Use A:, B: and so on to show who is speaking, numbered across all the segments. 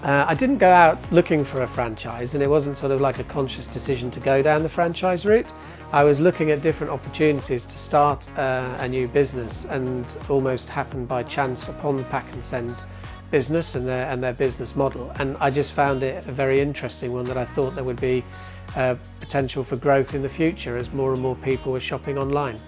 A: I didn't go out looking for a franchise, and it wasn't sort of like a conscious decision to go down the franchise route. I was looking at different opportunities to start a new business, and almost happened by chance upon the PACK&SEND business and their business model. And I just found it a very interesting one, that I thought there would be potential for growth in the future as more and more people were shopping online.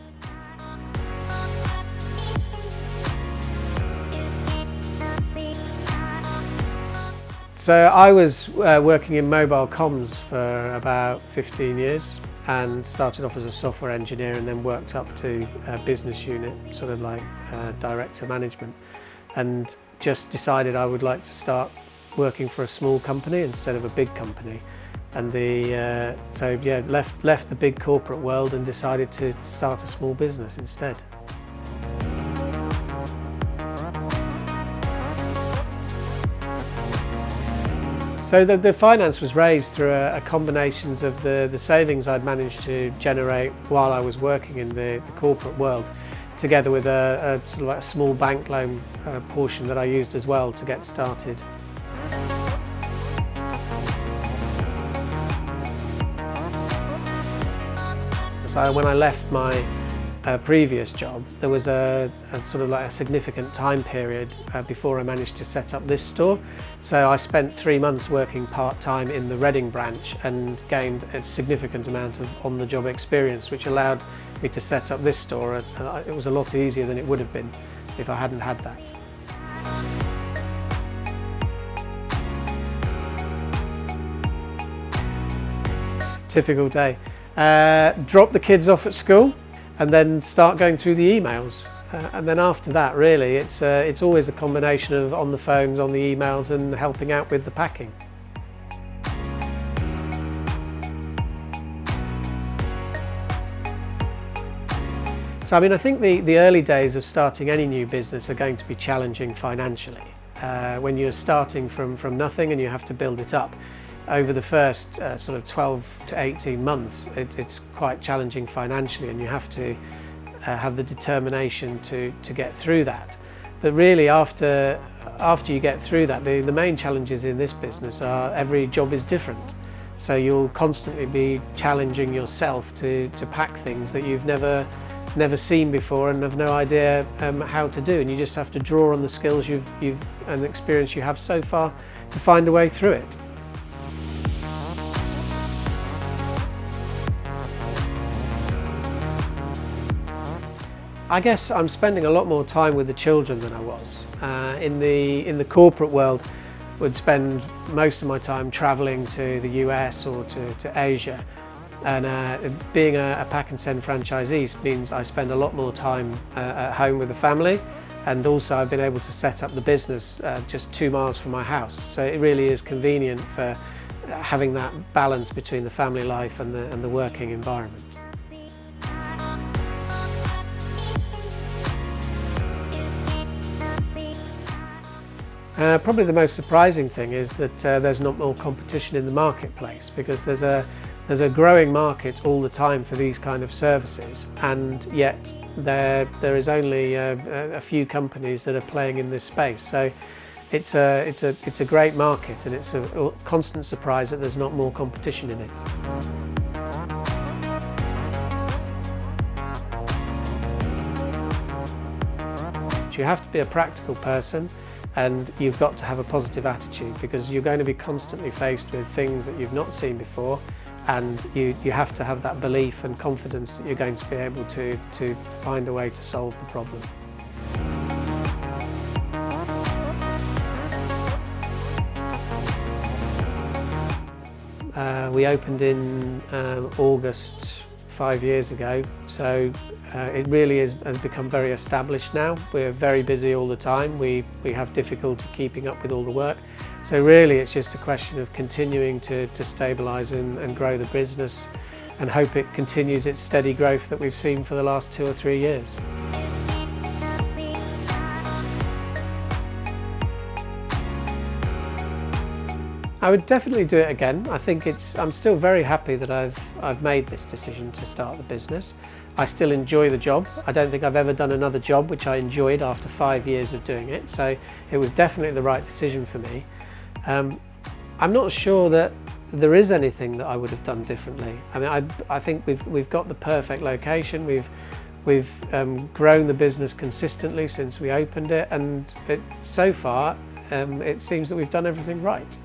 A: So I was working in mobile comms for about 15 years, and started off as a software engineer and then worked up to a business unit, sort of like director management, and just decided I would like to start working for a small company instead of a big company. And so yeah, left the big corporate world and decided to start a small business instead. So the finance was raised through a combinations of the savings I'd managed to generate while I was working in the corporate world, together with a sort of like a small bank loan portion that I used as well to get started. So when I left my previous job, there was a sort of like a significant time period before I managed to set up this store. So I spent 3 months working part-time in the Reading branch and gained a significant amount of on-the-job experience, which allowed me to set up this store. It was a lot easier than it would have been if I hadn't had that. Typical day. Drop the kids off at school and then start going through the emails. And then after that, really, it's always a combination of on the phones, on the emails, and helping out with the packing. So I mean, I think the early days of starting any new business are going to be challenging financially. When you're starting from nothing and you have to build it up, over the first sort of 12 to 18 months, it's quite challenging financially, and you have to have the determination to get through that. But really, after you get through that, the main challenges in this business are every job is different. So you'll constantly be challenging yourself to pack things that you've never seen before and have no idea how to do, and you just have to draw on the skills you've and the experience you have so far to find a way through it. I guess I'm spending a lot more time with the children than I was. In the corporate world, would spend most of my time travelling to the US or to Asia. And being a PACK&SEND franchisee means I spend a lot more time at home with the family, and also I've been able to set up the business just 2 miles from my house. So it really is convenient for having that balance between the family life and the working environment. Probably the most surprising thing is that there's not more competition in the marketplace, because there's a growing market all the time for these kind of services, and yet there is only a few companies that are playing in this space. So it's a great market, and it's a constant surprise that there's not more competition in it. You have to be a practical person, and you've got to have a positive attitude, because you're going to be constantly faced with things that you've not seen before, and you have to have that belief and confidence that you're going to be able to find a way to solve the problem. We opened in August 5 years ago, so it really has become very established now. We're very busy all the time. We have difficulty keeping up with all the work. So really it's just a question of continuing to stabilise and grow the business, and hope it continues its steady growth that we've seen for the last 2 or 3 years. I would definitely do it again. I think I'm still very happy that I've made this decision to start the business. I still enjoy the job. I don't think I've ever done another job which I enjoyed after 5 years of doing it, so it was definitely the right decision for me. I'm not sure that there is anything that I would have done differently. I mean, I think we've got the perfect location. We've grown the business consistently since we opened it, and so far it seems that we've done everything right.